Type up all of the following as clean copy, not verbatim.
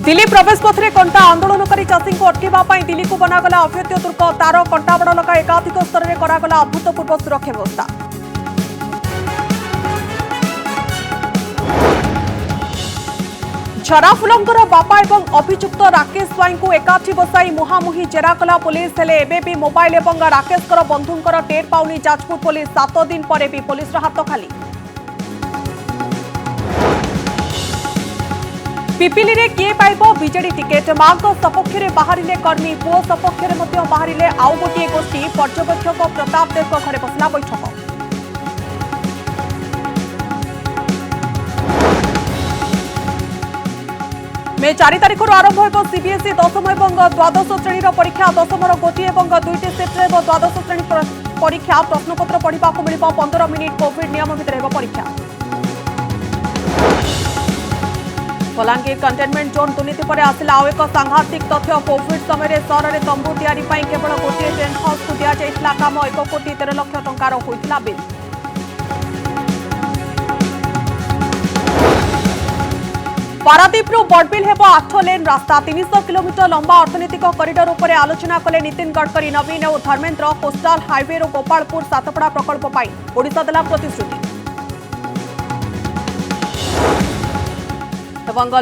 दिल्ली प्रवेश पथरे कंटा आंदोलनकारी चाषी को अटकाइवा दिल्ली को बनागला अभेद्य दुर्ग तार कंटाबड़ लगा एकाधिक स्तर में करागला अभूतपूर्व सुरक्षा व्यवस्था। झराफुलंकर बापा एवं अभियुक्त राकेश स्वाई को एकाठी बसाई मुहांमुही जेरा कला पुलिस हेले एबेबी मोबाइल एवं राकेशकर बंधुंकर टेर पाउनी जाजपुर पुलिस 7 दिन पर भी पुलिस हाथ खाली। पिपिली रे किए पाइब बीजेडी टिकेट मां सपक्ष में बाहरिले कर्मी पुओ सपक्ष में बाहरिले आउ गोटे गोष्ठी पर्यवेक्षक प्रताप देव घरे बसला बैठक। मे 4 तारिख आरंभ हो सीबीएसई 10th और द्वादश श्रेणी परीक्षा 10th गोटे और 2टी सेट्रे द्वादश श्रेणी परीक्षा प्रश्नपत्र पढ़ा मिल 15 मिनिट कोविड नियम भितर परीक्षा। बलांगीर कंटेनमेंट जोन दुर्नीति पर आसिला आउ एक सांघातिक तथ्य। कोविड समय सहर में तंबू तैयारी केवल गोटे टेंट हाउस को दि जाइथिला काम 1 कोटी 13 लाख टंकार होइथिला बिल। पारादीपरू बड़बिल हेब 8 लेन रास्ता 300 किलोमीटर लंबा अर्थनैतिक कॉरिडोर उपर आलोचना कले नितिन गडकरी नवीन और धर्मेन्द्र। कोस्टाल हाईवे रो गोपालपुर सातपड़ा प्रकल्प पाई ओडिशा देला प्रतिश्रुति।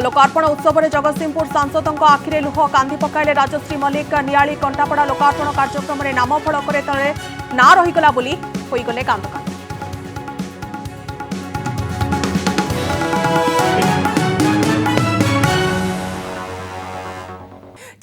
लोकार्पण उत्सव में जगतसिंहपुर सांसदों आखिरे लुह कांदी पकाइले राजश्री मल्लिक। नियाली कंटापड़ा लोकार्पण कार्यक्रम में नाम फलक तले ना रहीगला बोली होइगले कांदकांद।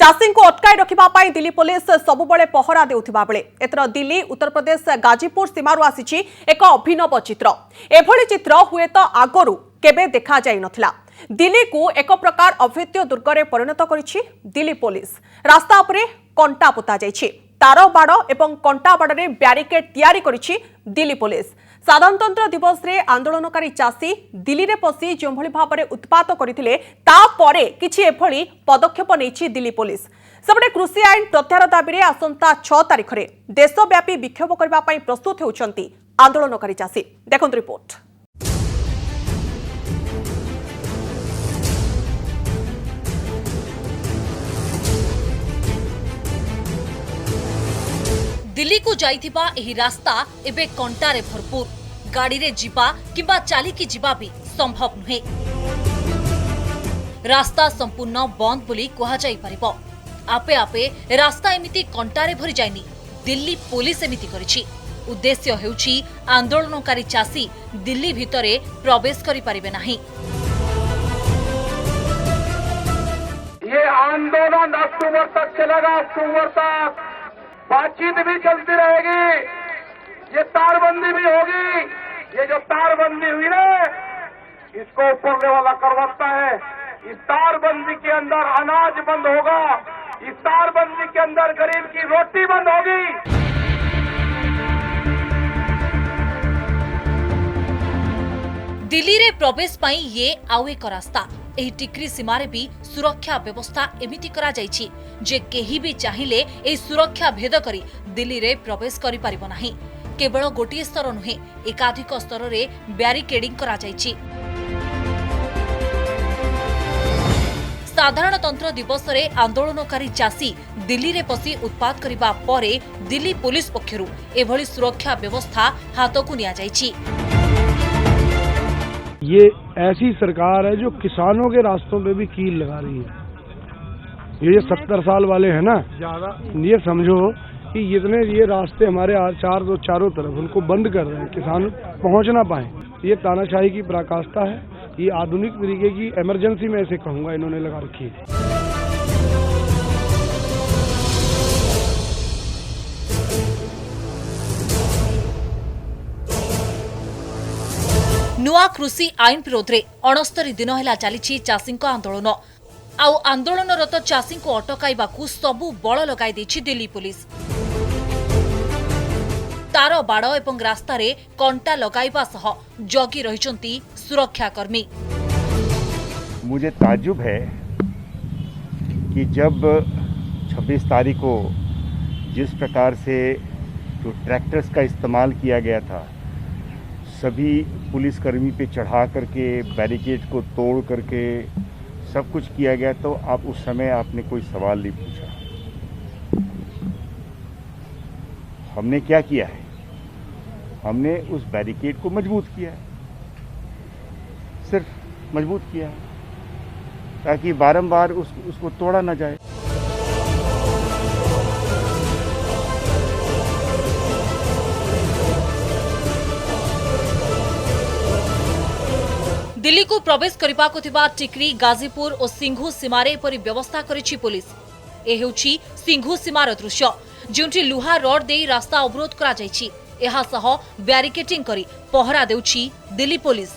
चाषी को अटकाई रखा दिल्ली पुलिस सबुबले पहरा देउथिबा बेले एथर दिल्ली उत्तर प्रदेश गाजीपुर सीमारू आसी एक अभिनव चित्र। एभली चित्र हुए तो आगरू केबे देखा जाई नथिला। दिल्ली को एक प्रकार अभेद्य दुर्गरे परिणत करिछि दिल्ली पुलिस। रास्ता उपरे कंटा पोता जाइछि। तार बाड़ एवं कंटा बाड़े ब्यारिकेड तैयारी करिछि दिल्ली पुलिस। साधारणतंत्र दिवस रे आंदोलनकारी चाषी दिल्ली रे पसी जो भली भाबरे उत्पात करथिले ता परे किछि एभली पदक्षेप नेछि दिल्ली पुलिस। सबडे कृषि आईन प्रत्याहार दाबी रे आसंता 6 तारिख रे देशव्यापी विक्षोभ करबा पई प्रस्तुत हेउछंती आंदोलनकारी चाषी। देखंतु रिपोर्ट। दिल्ली को जाइथिबा एही रास्ता एबे कंटारे भरपूर। गाड़ी रे जिबा किंबा चालिकी जिबा भी संभव नुहे। रास्ता संपूर्ण बंद बोली कहा जाई परिबो। आपे आपे रास्ता एमिति कंटारे भरी जायनी। दिल्ली पुलिस एमिति करिछि। उद्देश्य हेउछि आंदोलनकारी चाषी दिल्ली भितरे प्रवेश करि परिबे नाही। ये आंदोलन अक्टूबर तक चलेगा। अक्टूबर तक बातचीत भी चलती रहेगी। ये तारबंदी भी होगी। ये जो तारबंदी हुई ना इसको ऊपरले वाला करवाता है। इस तारबंदी के अंदर अनाज बंद होगा। इस तारबंदी के अंदर गरीब की रोटी बंद होगी। दिल्ली रे प्रवेश पाई ये आउ एक रास्ता। एही टिकरी सीमारे भी सुरक्षा व्यवस्था एमिति करा जाइछि जे केही भी चाहिले ए सुरक्षा भेद करी दिल्ली रे प्रवेश करि परिबो नाही। केवल गोटिए स्तर नुहे एकाधिक स्तर रे ब्यारिकेडिंग करा जाइछि। साधारणतंत्र दिवस रे आंदोलनकारी चाषी दिल्ली रे पसी उत्पात करिबा परे दिल्ली पुलिस पक्षरु एभली सुरक्षा व्यवस्था हाथकु निया जाइछि। ये ऐसी सरकार है जो किसानों के रास्तों पे भी कील लगा रही है। ये 70 साल वाले हैं ना, ये समझो कि जितने ये रास्ते हमारे चारों तरफ उनको बंद कर रहे हैं, किसान पहुंच ना पाए। ये तानाशाही की पराकाष्ठा है। ये आधुनिक तरीके की इमरजेंसी में ऐसे कहूंगा इन्होंने लगा रखी है। नुआ कृषि आईन विरोध में 69 दिन है चली चाषी आंदोलन। आउ आंदोलनरत चाषी को अटकाइबाकू सबु बल लगाई देछि दिल्ली पुलिस। तार बाड़ एवं रास्ता रे कंटा लगाइबा सह जगी रहिचंती सुरक्षाकर्मी। मुझे ताज्जुब है कि जब 26 तारीख को जिस प्रकार से जो ट्रैक्टर्स का इस्तेमाल किया गया था, सभी पुलिसकर्मी पे चढ़ा करके बैरिकेड को तोड़ करके सब कुछ किया गया, तो आप उस समय आपने कोई सवाल नहीं पूछा। हमने क्या किया है? हमने उस बैरिकेड को मजबूत किया है, सिर्फ मजबूत किया है, ताकि बारंबार उसको तोड़ा ना जाए। दिल्ली को प्रवेश करने को टिकरी, गाजीपुर और सिंघु सीमारे एपरी व्यवस्था करिछि पुलिस। ए हेउछि सिंघु सीमार दृश्य, जोंठी लुहा रड दे रास्ता अवरोध करा जायछि। एहा सह ब्यारिकेटिंग करी पहरा देउछि दिल्ली पुलिस।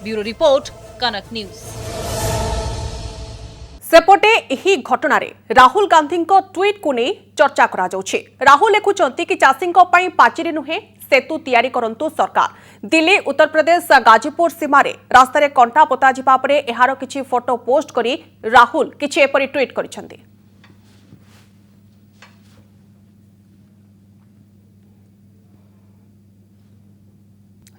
ब्यूरो रिपोर्ट, कनक न्यूज। सेपटे एही घटना राहुल गांधी ट्वीट को नहीं चर्चा करा जाउछि। राहुल लिखुचंती कि चाषी पाचेरी नुहे सेतु तैयारी करंतु सरकार। दिल्ली उत्तर प्रदेश गाजीपुर सीमारे रास्तार कंटा पोता जिबा परे एहार किछि फोटो पोस्ट करी राहुल किछि एपरि ट्वीट करिसंती।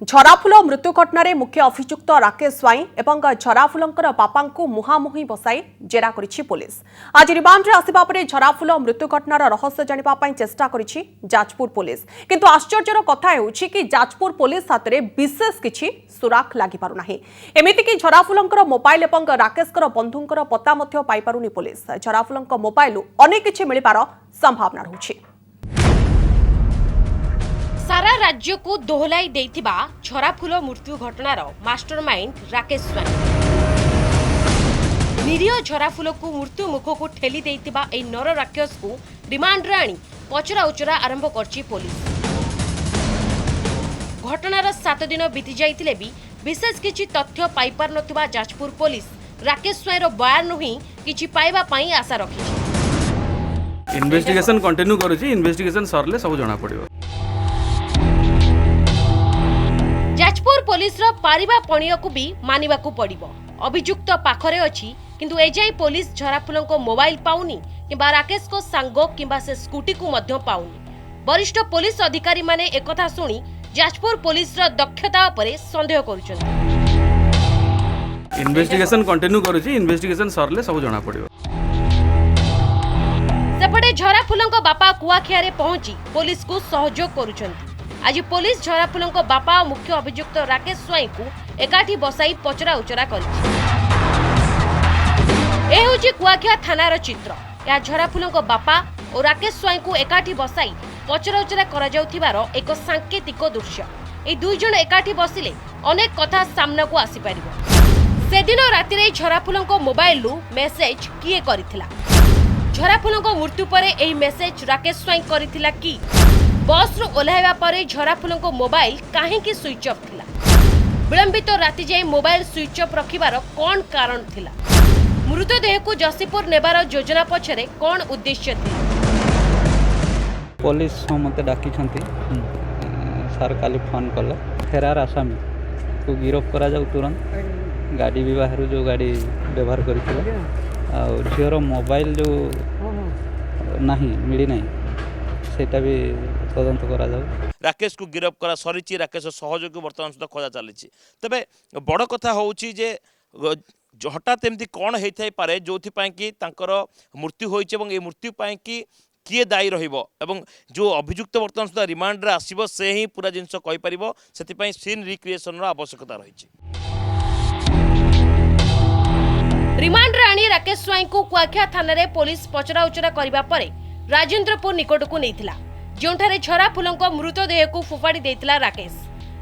झराफुल मृत्यु घटना मुख्य अभियुक्त राकेश स्वाई एवं झराफुलंकर बापा को मुहांमुही बसाई जेरा करिछि पुलिस। आज रिमांड आसिबा परे झराफुल मृत्यु घटनार रहस्य जानिबा पई चेष्टा करिछि जाजपुर पुलिस। किंतु आश्चर्यर कथा हेउछि कि जाजपुर पुलिस हातरे विशेष किछि सुराख लागि पारु नाही। एमिति कि झराफुलंकर मोबाइल एवं राकेशकर बंधुंकर पता मध्य पाई पारुनी पुलिस। झराफुलंक मोबाइल अनेक किछि मिलिपार संभावना रहुछि। सारा राज्य को दोहलाई देइथिबा झराफुल मृत्यु घटनार मास्टरमाइंड राकेश स्वाई। निरीह झराफुल को मृत्यु मुख को ठेली देइथिबा ए नर राक्षस को रिमांड रे आनी पचरा उचरा आरंभ करछि पुलिस। घटनार 7 दिन बीती जाइतिले भी विशेष किछि तथ्य पाई पार नथिबा जाजपुर पुलिस राकेश स्वाईर बयान नुही किछि पाइबा पई आशा रखिछि। इन्वेस्टिगेशन कंटिन्यू करूछि, इन्वेस्टिगेशन सरले सब जणा पड़िबो। जाजपुर पुलिस रो पारिबा पणिय को भी मानिबा को पड़िबो। अभियुक्त पाखरे अछि, किंतु एजाई पुलिस झराफुलों को मोबाइल पाउनी किंबा राकेश को सांगो किंबा से स्कूटी को मध्य पाउनी। वरिष्ठ पुलिस अधिकारी माने एकथा सुनी जाजपुर पुलिस रो दक्षता उपरे संदेह करूछन। इन्वेस्टिगेशन कंटिन्यू करूछि, इन्वेस्टिगेशन सरले सब जणा पड़िबो। सेपटे झराफुलों को बापा कुआखिया रे पहुंची पुलिस को सहयोग करूछन। आज पुलिस झराफुलों को बापा और मुख्य अभियुक्त राकेश स्वाई को एकाठी बसाई पचरा उचरा करिछि। ए होछि कुआखिया थानार चित्र। या झराफुलों को बापा और राकेश स्वाई को एकाठी बसाई पचरा उचरा करा जाउथिबार एक सांकेतिक दृश्य। ए दुई जण एकाठी बसिले अनेक कथा सामना को आसी परिबो। से दिन राति रे झराफुलों को मोबाइल लु मेसेज किए करिथिला। झराफुलों को मृत्यु परे एही मेसेज राकेश स्वाई करिथिला कि बस रो ओल्हाइबा परे झराफुलों को मोबाइल काहेकि स्विच ऑफ थिला। विलंबित राति जाए मोबाइल स्विच ऑफ रखिबार कौन कारण थिला। मृतदेह को जसीपुर नेबार योजना पछरे कौन उद्देश्य थिला। पुलिस मते डाकी छंती सर काली फोन कले फेरार आसामी को गिरफ करा जाऊ तुरंत। गाड़ी भी बाहर जो गाड़ी व्यवहार करथिला और झियर मोबाइल जो नहीं मिली नहीं सेटा भी तदंत करा जाऊ। राकेश को गिरफ करा सरीची। राकेश सहयोगी वर्तमान सुधा खोजा चली। तेबे बड़ कथा होउची जे हठात एमती कौन होता पारे जो कि तांकर मृत्यु होइचे एवं ए मृत्यु पाई कि किए दायी रहिबो एवं जो अभियुक्त वर्तमान सुधा रिमांड रे आसीबो से ही पूरा जिनस कहि परिबो। सेति सीन रिक्रिएशन रो आवश्यकता रहिछि। रिमांड रे आनी राकेश स्वाई को कुआखिया थाना रे पुलिस पचरा उचरा करिबा परे राजेंद्रपुर निकट को नैथिला, जोंठारे झराफुलों को मृतदेह को फोपाड़ी देथिला राकेश।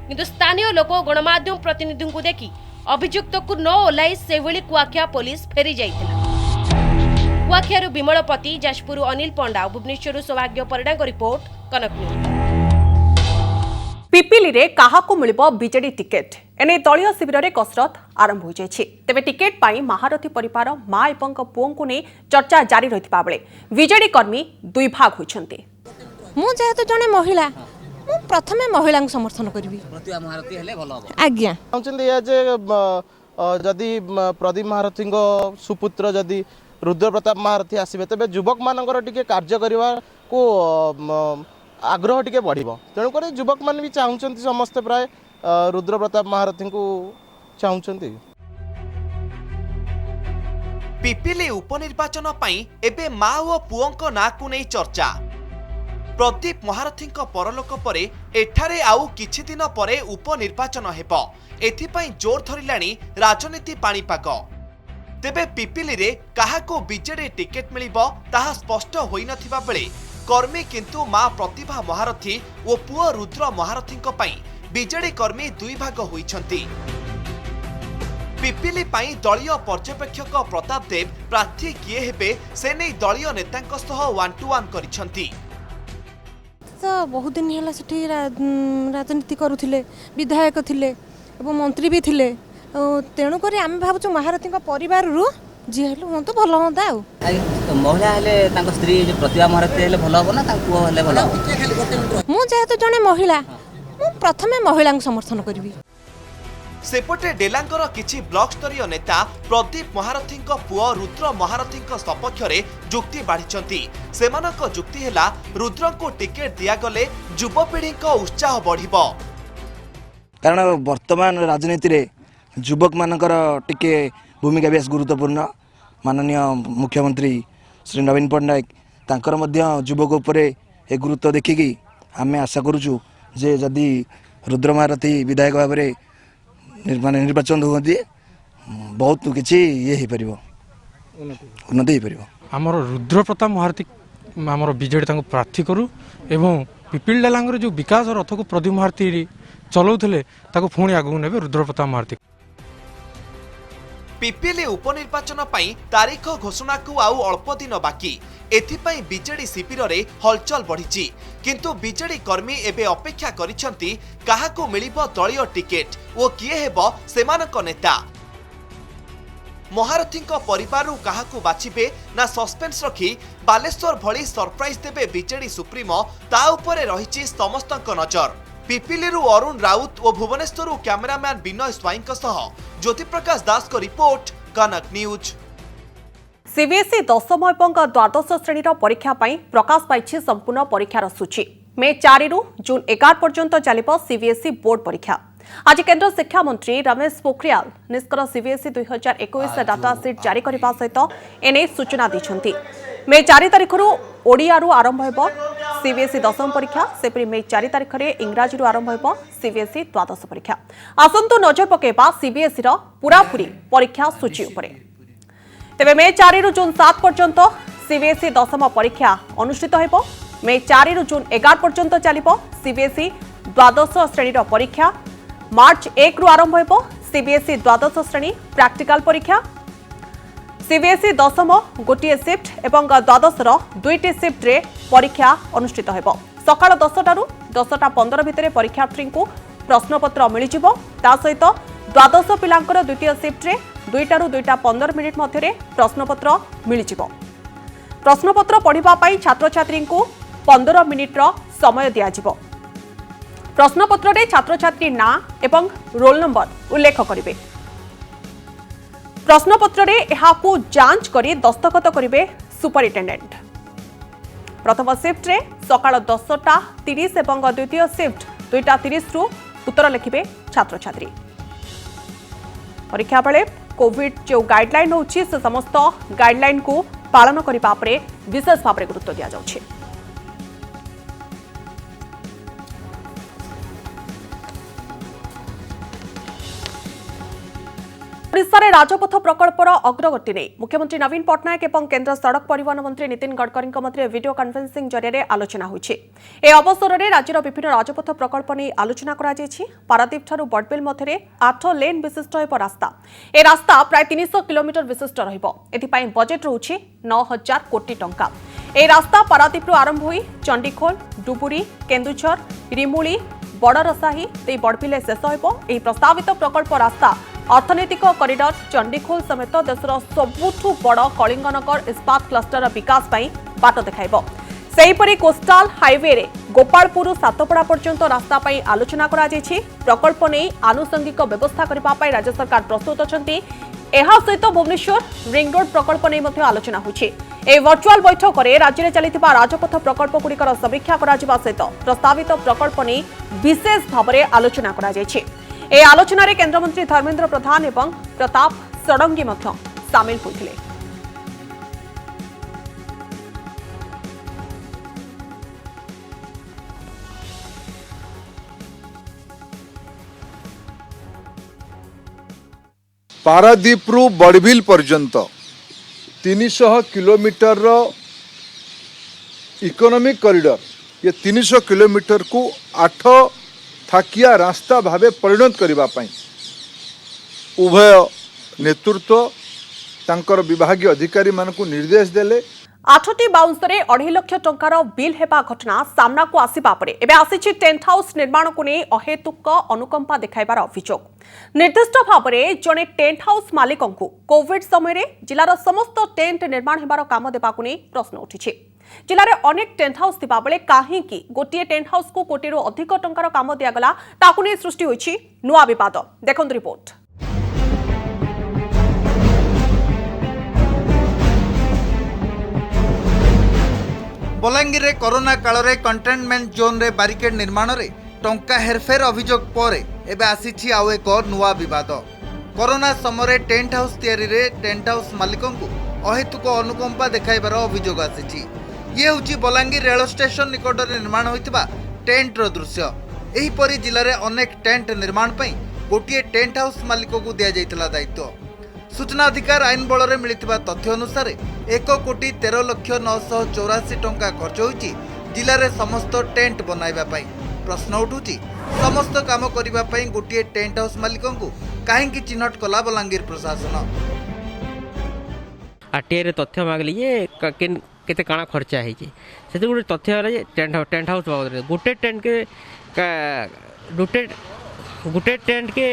किंतु स्थानीय लोक गणमाध्यम प्रतिनिधि को देखि अभियुक्त को न ओलाई सेभली कुआखिया पुलिस फेरी जाइथिला। कुआखियारू विमलपति, जाजपुर अनिल पंडा, भुवनेश्वर सौभाग्य परिडाଙ୍କ रिपोर्ट, कनक न्यूज। पिपिली रे काहाको मिलिबो बीजेडी टिकेट एने दलीय शिविर रे कसरत आरंभ हो जायछि। तेबे टिकेट पाई महारथी परिवार मा एवं पुओं को ने चर्चा जारी रहितबा बेले बीजेडी कर्मी दुई भाग होइछन्ते। मु जेहेतु जने महिला मु प्रथमे महिला को समर्थन करबी। प्रतिभा महारथी हेले भलो हो। आज्ञा हमचंदी या जे जदी प्रदीप महारथी को सुपुत्र जदी रुद्र प्रताप महारथी आसीबे तबे युवक मानकर टिके कार्य करिवा को आग्रह टिके बढ़िबो। तेणु करे युवक मान भी चाहुचंती समस्त प्राय रुद्र प्रताप महारथी को चाहुचंती। पिपिली उपनिर्वाचन पई एबे मा ओ पुओंको ना को नै चर्चा। प्रदीप महारथी परलोक परे एठारे आउ किछि दिन परे उपनिर्वाचन हेबो, एथिपई जोर धरिलाणी राजनीति पाणीपाग। तेबे पिपिली रे काहाको बीजेडी टिकेट मिलिबो ताहा स्पष्ट होई नथिबा बेले कर्मी किंतु मा प्रतिभा महारथी ओ पुओ रुद्र महारथी पई बीजेडी कर्मी दुई भाग होइछंती। पिपिली पई दलीय पर्यवेक्षक प्रताप देव प्रार्थी किए हेबे से नै दलीय नेतांक सह 1-to-1 करिछंती। तो बहुत दिन है सेठी राजनीति करुथिले, विधायक थिले एवं मंत्री भी थिले, तेणुक आम भावुँ महारथी परिवार रु जी हेलु मन तो भल हाँ। महिला हेले स्त्री जो प्रतिभा महारथी हेले भल हो ना पुओ हेले भल हो। मु जेहेतु जने महिला मु प्रथमे महिला समर्थन करी। सेपटे डेलांगर किछि ब्लॉक स्तरीय नेता प्रदीप महारथी पुओ रुद्र महारथी सपक्ष रे जुक्ति बाढ़िछंती। सेमानक जुक्ति हेला रुद्र को टिकेट दिया गले युवपीढ़ी उत्साह बढ़िबो। कारण वर्तमान राजनीति रे युवक मानकर टिके भूमिका बेस गुरुत्वपूर्ण। माननीय मुख्यमंत्री श्री नवीन पट्टनायक तांकर मध्य युवक उपरे ए गुरुत्व देखिकी आमे आशा करूछु जे जदि रुद्र महारथी विधायक भाव में माने निर्वाचन होती बहुत किसी ये हो पार उन्नति हो पार। आमर रुद्र प्रताप महारथी आमर बीजेडी प्रार्थी करूँ एवं पिपिल डालांगर जो विकास रथ को प्रदीप महारथी चलाउले पुणी आगू ने रुद्र प्रताप महारथी। पिपिली उपनिर्वाचन पई तारीख घोषणा को आउ अल्प दिन बाकी, एथिपई बीजेडी शिविर रे हलचल बढ़िछि। किंतु बीजेडी कर्मी एबे अपेक्षा करिसंती काहाको मिलिबो दलीय टिकेट ओ किए हेबो सेमानक नेता। महारथी परिवार काहाको बाछिबे ना सस्पेंस रखी बालेश्वर भली सरप्राइज देबे बीजेडी सुप्रीमो ता उपरे रहिछि समस्तक नजर। पिपिलीरू अरुण राउत और भुवनेश्वर कैमरामैन विनय स्वाई ज्योति प्रकाश दास को रिपोर्ट, कनक न्यूज। सीबीएसई दशम और द्वादश श्रेणी परीक्षा प्रकाश पाई संपूर्ण परीक्षार सूची। मे 4 रु जून 11 पर्यंत चलिब सीबीएसई बोर्ड परीक्षा। आज केंद्र शिक्षा मंत्री रमेश पोखरियाल निष्कर सीबीएसई 2021 डाटा सीट जारी करने सहित एने सूचना दी। मे 4 तारिख ओडिया आरंभ हो सीबीएसई दशम परीक्षा, सेपरी मे 4 तारिख में इंग्राजी आरंभ हो सीबीएसई द्वादश परीक्षा। आसंतु नजर पकेबा सीबीएसई पूरापूरी परीक्षा सूची उपरे। तेबे मे 4 रु जून 7 पर्यंत सीबीएसई दशम परीक्षा अनुष्ठित हो। मे 4 रु जून 11 पर्यंत चलिब सीबीएसई द्वादश श्रेणी परीक्षा। मार्च 1 रु आरंभ हो सीबीएसई द्वादश श्रेणी प्रैक्टिकल परीक्षा। सीबीएसई दशम गोटे शिफ्ट एवं द्वादशर 2टी शिफ्ट रे परीक्षा अनुष्ठित हो। सकाळ 10टा रु 10टा 15 भितर परीक्षार्थी को प्रश्नपत्र मिल सहित द्वादश पिलांकर द्वितीय शिफ्ट रे 2टा रु 2टा 15 मिनिट मध्य प्रश्नपत्र मिल प्रश्नपत्र पढ़ा छात्र छात्री को 15 मिनिट समय दिज्व। प्रश्नपत्र रे छात्र छात्री ना एवं रोल नंबर उल्लेख करेंगे। प्रश्नपत्र रे एहाकू जांच करी दस्तखत करेंगे सुपरिटेंडेंट। प्रथम शिफ्ट रे सकाळ 10टा 30 एवं द्वितीय शिफ्ट 2टा 30 रु उत्तर लिखिबे छात्र छात्री। परीक्षा बेले कोविड जो गाइडलाइन होछि से समस्त गाइडलाइन को पालन करबा परे विशेष भाव गुरुत्व दिया जाउछि। ओडिशा रे राजपथ प्रकल्पर अग्रगति ने मुख्यमंत्री नवीन पट्टनायक एवं केंद्र सड़क परिवहन मंत्री नितिन गडकरी मध्य वीडियो कॉन्फ्रेंसिंग जरिए आलोचना होइछि। ए अवसर में राज्यर विभिन्न राजपथ प्रकल्प नहीं आलोचना करा जायछि। पारादीप ठारू बडबिल मध्य 8 लेन विशिष्ट हेब रास्ता। ए रास्ता प्राय 300 किलोमीटर विशिष्ट रहिबो। एथिपाई बजेट रहुछि 9000 कोटी टंका। ए रास्ता पारादीप आरंभ होई चंडीखोल, डुबुरी, केन्दुझर, रिमुली, बड़रसाही बडबिले शेष हेब। एही प्रस्तावित प्रकल्प रास्ता अर्थनैतिक कॉरिडोर चंडीखोल समेत देशर सबुठु बड़ कलिंगनगर इस्पात क्लस्टर विकास ପାଇଁ बाट देखाइबो। सेहीपरि कोस्टाल हाईवे रे गोपालपुर सातपड़ा पर्यंत रास्ता ପାଇଁ आलोचना करा जायछि। प्रकल्प नै आनुषंगिक व्यवस्था करबा ପାଇଁ राज्य सरकार प्रस्तुत अछंती। एहा सहित भुवनेश्वर रिंग रोड प्रकल्प नै मध्ये आलोचना होछि। ए वर्चुअल बैठक रे राज्य रे चलिथिबा राजपथ प्रकल्प गुड़िकर समीक्षा करा जिबा सहित प्रस्तावित प्रकल्प नै विशेष भाव रे आलोचना करा जायछि। ए आलोचना रे केंद्र मंत्री धर्मेंद्र प्रधान एवं प्रताप षडंगी सामिल होते। पारादीपरू बड़बिल पर्यंत 300 किलोमीटर इकोनॉमिक कॉरिडोर ये 300 किलोमीटर को 8 थाकिया रास्ता भावे परिणत करने उभय नेतृत्व तांकर विभागीय अधिकारी मानक निर्देश देले। 8टी बाउंसरे 2.5 लाख टंकार बिल हेबा घटना सामना को आसिबा परे एबे आसीछि टेंट हाउस निर्माण को नहीं अहेतुक अनुकंपा देखाइबार अभियोग। निर्दिष्ट भाव में जड़े टेंट हाउस मालिक को कोविड समय जिलार समस्त टेंट निर्माण हेबार काम देबा को नहीं प्रश्न उठिछि। जिले में अनेक टेंट हाउस थिबा बेले काहे कि गोटे टेंट हाउस को कोटी अधिक टंकार काम दियागला ताकू नहीं सृष्टि होइछि नुआ विवाद। देखंतु रिपोर्ट। बलांगीर रे कोरोना काल रे कंटेनमेंट जोन रे बारिकेड निर्माण रे टंका हेरफेर अभियोग परे एबे आसीछि आउ एक नुआ विवाद। कोरोना समय टेंट हाउस तैयारी रे टेंट हाउस मालिकों को अहेतुक अनुकंपा देखाइबार अभियोग आसीछि। ये होछि बलांगीर रेल स्टेशन निकट निर्माण होइतिबा टेंट रो दृश्य। एही परि जिल्ला रे अनेक टेंट निर्माण पई गोटिए टेंट हाउस मालिक को दिया जाइतला दायित्व। सूचना अधिकार आईन बल में मिलता तथ्य अनुसार 1,13,984 टंका खर्च होइछि जिले में समस्त टेंट बनवाइबा पई। प्रश्न उठुछि समस्त काम करिबा पई गोटिए टेंट हाउस मालिकों को काहेकि चिन्हट कला बलांगीर प्रशासन। आरटीआई तथ्य मागली जे केते काଣା खर्चा है से गोटे तथ्य है टेंट हाउस बाबद गोटे गोटे टेंट के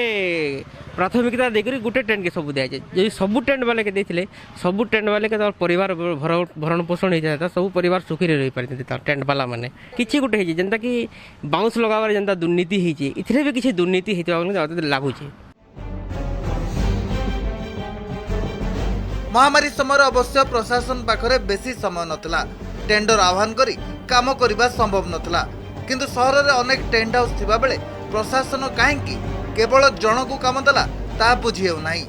प्राथमिकता देकर गोटे टेंट के सब दिया जाए। सबू टेंट वाले के देते सबू टेंट वाले के परिवार भरण पोषण हो जाता सब परिवार सुखी रही पारे टेंट वाला माने किसी गोटे है जेनता कि बाउंस लगावर जेनता दुर्नीति होती इथिरे भी किसी दुर्नीति होता लगुच। महामारी समय अवश्य प्रशासन पाखरे बेसी समय नथिला टेंडर आह्वान करी काम करबा संभव नथिला किंतु सहर रे अनेक टेंट हाउस थिबा बेले प्रशासन काहेकि केवल जन को काम देला ता बुझियो नाही।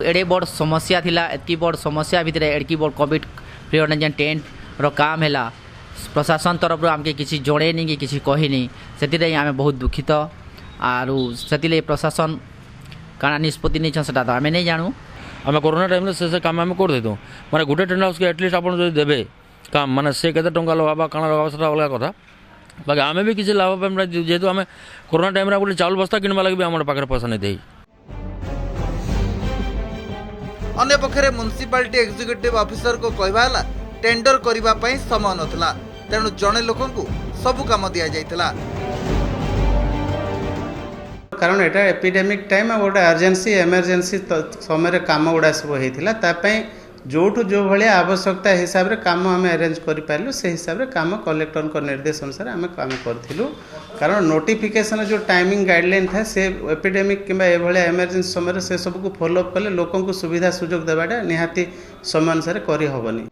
एडे बड़ समस्या थिला एतकी बड़ समस्या भितरे एडकी बड़ कोविड पीरियड जे टेंट रो काम हैला प्रशासन तरफ आमके किसी जणे नहीं कि किसी कही नहीं से आम बहुत दुखित आरु से प्रशासन काना निष्पत्ति नहीं छा आम नहीं जानू। आम कोरोना टाइम से काम आम कर देतु माने गोटे टेंट हाउस के एटलिस्ट आप देवे काम माने से केते टंका लगाबा काना लगाबा सेटा अलग कथा बाकी आम भी किसी लाभ जेहेतु आम कोरोना टाइम गोटे चाउल बस्ता किणवा लगे भी आम पाखे पैसा नहीं दे। अन्य पक्षरे म्युनिसिपालिटी एग्जीक्यूटिव ऑफिसर को कहवा टेंडर करबा पई समय नथला तेणु जणे लोकन को सब काम दिया जाइतला कारण एटा एपिडेमिक टाइम आ गोटे अर्जेन्सी एमरजेंसी समय काम गुड़ा सब होता जोठू जो भाई आवश्यकता हिसाब से काम आम अरेंज करूँ से हिसाब से काम कलेक्टर निर्देश अनुसार आम काम करूँ कारण नोटिफिकेशन जो टाइमिंग गाइडलाइन था से एपिडेमिक कि एमरजेंसी समय से सबको फॉलोअप कले लोकों को सुविधा सुजोग देवाटा निहाती समय अनुसार करहबनी।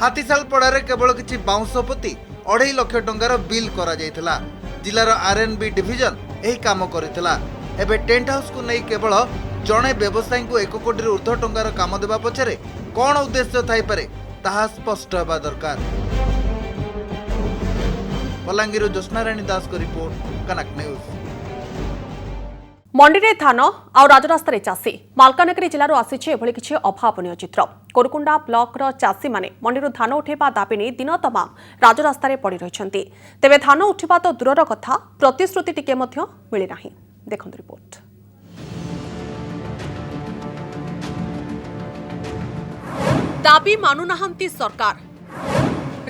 हाथीशाल पड़ारे केवल किसी बाउंस पोती 2.5 लाख टंकार बिल करा जायथिला। जिलार आरएनबी डिविजन यही काम करथिला। एबे टेंट हाउस को नहीं केवल जड़े व्यवसायी को 1 कोटी ऊर्ध्व टंकार काम देवा पछरे कौन उद्देश्य थाई पारे ताहा स्पष्ट होगा दरकार। बलांगीर ज्योत्स्ना रानी दास को रिपोर्ट कनक न्यूज। मंडी रे धान आ राजरास्तार चाषी मालकानगिरी जिलार आसी एभली किछि अभावनीय चित्र। कोरुकुंडा ब्लॉक रो चाषी माने मंडी धान उठेबा दाबी नहीं दिन तमाम राजरास्तार पड़ी रहिछन्ति। तेबे धान उठिबा तो दूरर कथा प्रतिश्रुति टिके मध्य मिली नाही। देखंतु रिपोर्ट। दाबी मानुनाहांती सरकार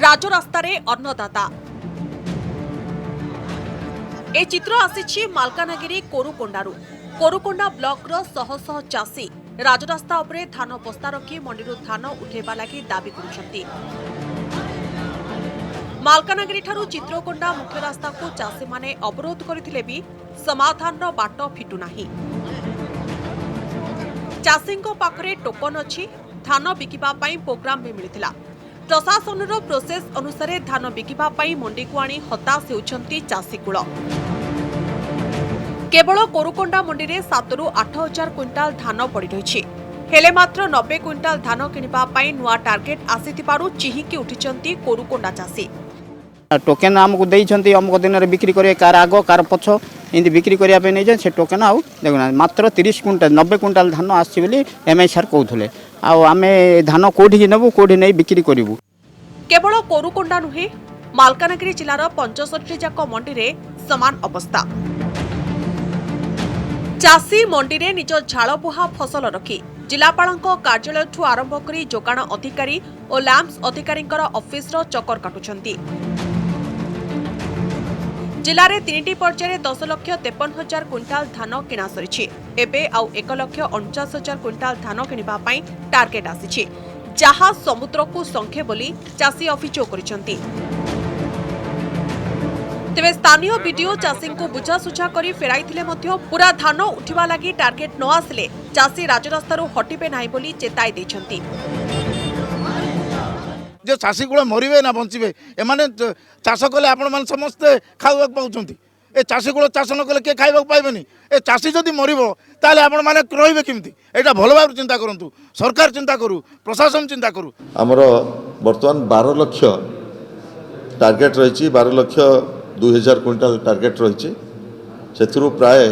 राजरास्तार अन्नदाता ए चित्र आसी मालकानगिरी कोरुकोंडारू। कोरुकोंडा ब्लॉक रो शह शह चाषी राजरास्ता उपरे धान बस्ता रखी मंडी धान उठेबा लागि दाबी करुछन्ति। मालकानगिरी ठारू चित्रकोंडा मुख्य रास्ता को चाषी माने अवरोध करथिले भी समाधान रो बाट फिटु नाही। चाषींको पाखरे टोकन अछि धान बिकिबा पई प्रोग्राम भी मिलिथिला। प्रशासन रो प्रोसेस अनुसार धान बिकिबा पई मंडी को आनी हताश होउछन्ति चाषी कुळ। केवल कोरुकोंडा मंडी रे 7 रु 8 हजार क्विंटाल धान पड़ी रही हेले मात्र 90 क्विंटाल धान किनिबा पई नुआ टार्गेट आसीथिबारु चिहिकी उठिचन्ति कोरुकोंडा चाषी। टोकेन आमको देइछन्ती अमुक दिन रे बिक्री करे कार आगो कार पछ एंती बिक्री करिया पे नै से टोकेन आउ देखुना मात्र 30 क्विंटल 90 क्विंटल धान आछि बोली एमआई सर कहउथले आ आमे धान कोठी नेबु कोठी नै बिक्री करिवु। केवल कोरुकोंडा नुहे मालकानगिरी जिलार 65 जाक मंडी रे समान अवस्था। चाषी मंडी रे निज झाड़बुहा फसल रखी जिलापालक कार्यालय ठू आरंभ करी जोगाण अधिकारी और लैंप्स अधिकारी ऑफिस रो चक्कर काटुछंती। जिले में 3टी पर्यायर 10,53,000 क्विंटाल धान किणा सरी एबे आउ 1,49,000 क्विंटाल धान किणवा पई टार्गेट आसी जहाँ समुद्र को संखे बोली चाषी अभियोग करिसंती। तेबे स्थानीय वीडियो चाषी को बुझासुझा करी फेराइथिले मध्य पूरा धान उठिबा लागि टार्गेट न आसिले चाषी राजरास्तारू हटिबे नाही बोली चेताई दैछंती। जो चाषी गुड़ा मरवे ना बंचे एमाने चाष कले आपण मैंने समस्ते खावा पाँच ए चाषी गुड़ा चाष न कले किए खाइबा पाइबेनी ए चाषी जदि मरब ताले आपण माने रहिबे केमती एटा भल भाव चिंता करंतु सरकार चिंता करू प्रशासन चिंता करू। हमर वर्तमान 12 लाख टार्गेट रही 12 लाख 2,000 क्विंटाल टार्गेट रही से प्राय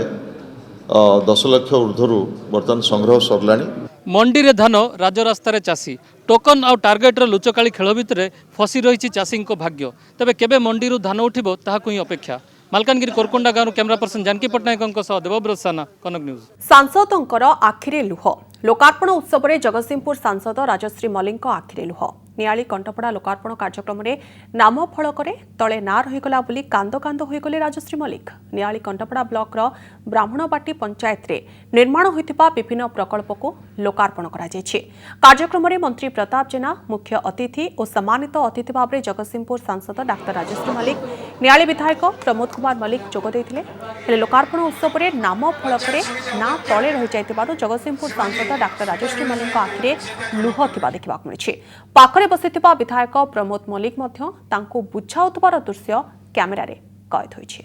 10 लाख ऊर्धरू बर्तमान संग्रह सरलाणी। मंडी रे धान राजरास्तार चाषी टोकन आउ टार्गेट लुचकाली खेल भितर फसी रही चाषी भाग्य तेबे केबे मंडी धान उठिबो ताहाकु ही अपेक्षा। मालकानगिरी कोरकोंडा गाँव कैमरा पर्सन जानकी पट्टनायक देवव्रत साना कनक न्यूज। सांसदंकर आखिरे लुह लोकार्पण उत्सव में जगतसिंहपुर सांसद राजश्री मल्लिक आखिरे लुह नियाली कंठपड़ा लोकार्पण कार्यक्रम में नाम फलक तले ना रहीगला बोली कांद कांद होगले राजश्री मल्लिक। नियाली कंठपड़ा ब्लॉक ब्राह्मणबाटी पंचायत रे निर्माण होइतिबा विभिन्न प्रकल्प को लोकार्पण करा जायछि। कार्यक्रम में मंत्री प्रताप जेना मुख्य अतिथि और सम्मानित अतिथि भाव में जगतसिंहपुर सांसद डाक्टर राजश्री मल्लिक नियाली विधायक प्रमोद कुमार मल्लिक जोग देथिले। हेले लोकार्पण उत्सव में नाम फलक ना तले रही जाइतिबारु जगतसिंहपुर सांसद डाक्टर राजश्री मल्लिक आखिरे लुह थिबा देखिबाक मिलिछि। पाखरे बसिथिबा विधायक प्रमोद मल्लिक मध्य तांको बुझाउतबार दृश्य कैमेरा रे कैद होइछि।